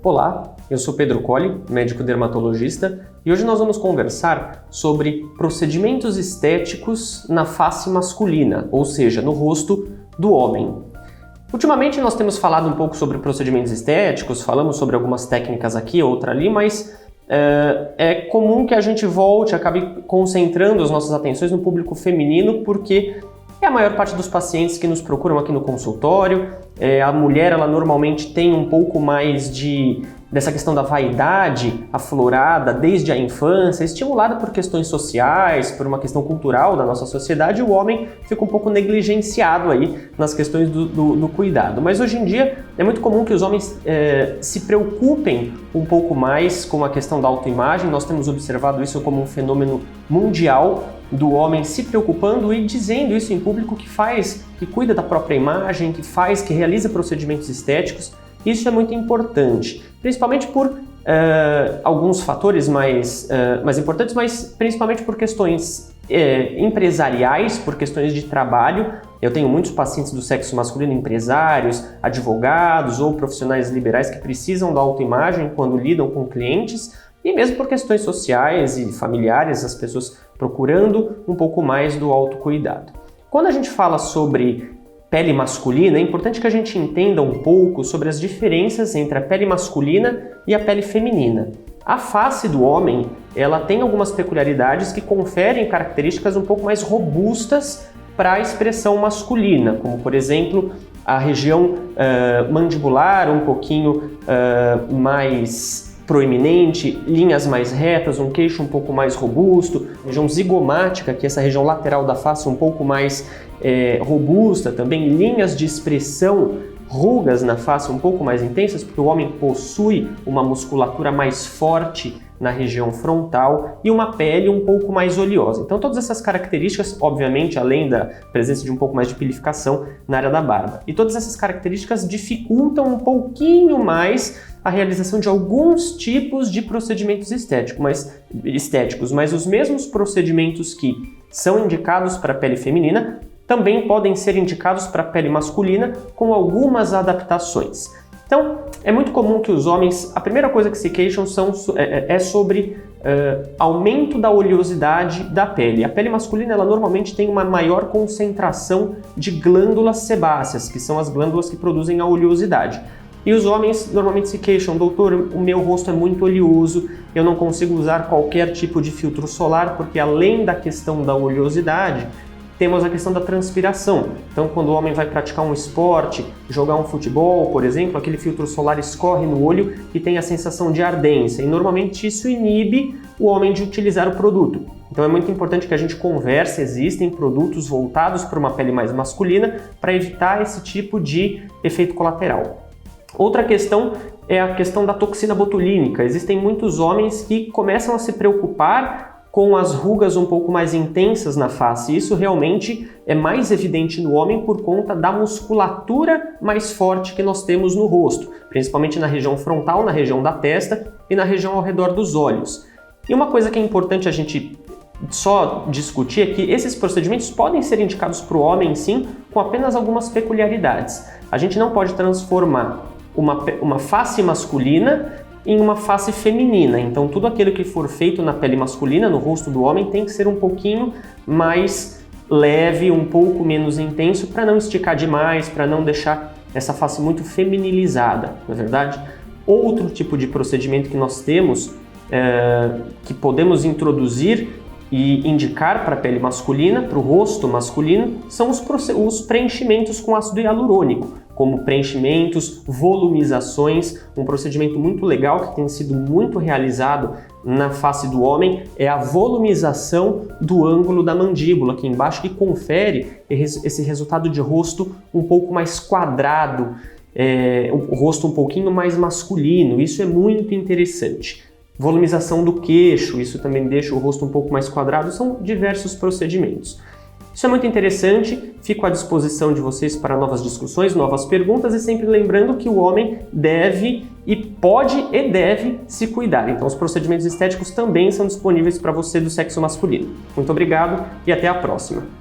Olá, eu sou Pedro Colli, médico dermatologista, e hoje nós vamos conversar sobre procedimentos estéticos na face masculina, ou seja, no rosto do homem. Ultimamente nós temos falado um pouco sobre procedimentos estéticos, falamos sobre algumas técnicas aqui, outra ali, mas é comum que a gente acabe concentrando as nossas atenções no público feminino, porque é a maior parte dos pacientes que nos procuram aqui no consultório. A mulher, ela normalmente tem um pouco mais dessa questão da vaidade aflorada desde a infância, estimulada por questões sociais, por uma questão cultural da nossa sociedade, e o homem fica um pouco negligenciado aí nas questões do cuidado. Mas hoje em dia é muito comum que os homens se preocupem um pouco mais com a questão da autoimagem. Nós temos observado isso como um fenômeno mundial, do homem se preocupando e dizendo isso em público, que cuida da própria imagem, que realiza procedimentos estéticos. Isso é muito importante, principalmente por alguns fatores mais importantes, mas principalmente por questões empresariais, por questões de trabalho. Eu tenho muitos pacientes do sexo masculino, empresários, advogados ou profissionais liberais que precisam da autoimagem quando lidam com clientes, e mesmo por questões sociais e familiares, as pessoas procurando um pouco mais do autocuidado. Quando a gente fala sobre pele masculina, é importante que a gente entenda um pouco sobre as diferenças entre a pele masculina e a pele feminina. A face do homem, ela tem algumas peculiaridades que conferem características um pouco mais robustas para a expressão masculina, como por exemplo a região mandibular um pouquinho mais proeminente, linhas mais retas, um queixo um pouco mais robusto, região zigomática, que é essa região lateral da face um pouco mais robusta, também linhas de expressão, rugas na face um pouco mais intensas, porque o homem possui uma musculatura mais forte na região frontal e uma pele um pouco mais oleosa. Então todas essas características, obviamente, além da presença de um pouco mais de pilificação na área da barba. E todas essas características dificultam um pouquinho mais a realização de alguns tipos de procedimentos estéticos, mas os mesmos procedimentos que são indicados para a pele feminina também podem ser indicados para a pele masculina com algumas adaptações. Então, é muito comum que os homens, a primeira coisa que se queixam é sobre aumento da oleosidade da pele. A pele masculina, ela normalmente tem uma maior concentração de glândulas sebáceas, que são as glândulas que produzem a oleosidade. E os homens normalmente se queixam: doutor, o meu rosto é muito oleoso, eu não consigo usar qualquer tipo de filtro solar, porque além da questão da oleosidade, temos a questão da transpiração. Então, quando o homem vai praticar um esporte, jogar um futebol, por exemplo, aquele filtro solar escorre no olho e tem a sensação de ardência. E normalmente isso inibe o homem de utilizar o produto. Então é muito importante que a gente converse. Existem produtos voltados para uma pele mais masculina para evitar esse tipo de efeito colateral. Outra questão é a questão da toxina botulínica. Existem muitos homens que começam a se preocupar com as rugas um pouco mais intensas na face. Isso realmente é mais evidente no homem por conta da musculatura mais forte que nós temos no rosto, principalmente na região frontal, na região da testa e na região ao redor dos olhos. E uma coisa que é importante a gente só discutir é que esses procedimentos podem ser indicados para o homem, sim, com apenas algumas peculiaridades. A gente não pode transformar uma face masculina em uma face feminina. Então tudo aquilo que for feito na pele masculina, no rosto do homem, tem que ser um pouquinho mais leve, um pouco menos intenso, para não esticar demais, para não deixar essa face muito feminilizada, não é verdade? Outro tipo de procedimento que nós temos, que podemos introduzir e indicar para a pele masculina, para o rosto masculino, são os preenchimentos com ácido hialurônico, como preenchimentos, volumizações. Um procedimento muito legal que tem sido muito realizado na face do homem é a volumização do ângulo da mandíbula aqui embaixo, que confere esse resultado de rosto um pouco mais quadrado, o rosto um pouquinho mais masculino. Isso é muito interessante. Volumização do queixo, isso também deixa o rosto um pouco mais quadrado. São diversos procedimentos. Isso é muito interessante, fico à disposição de vocês para novas discussões, novas perguntas e sempre lembrando que o homem deve e pode e deve se cuidar. Então os procedimentos estéticos também são disponíveis para você do sexo masculino. Muito obrigado e até a próxima!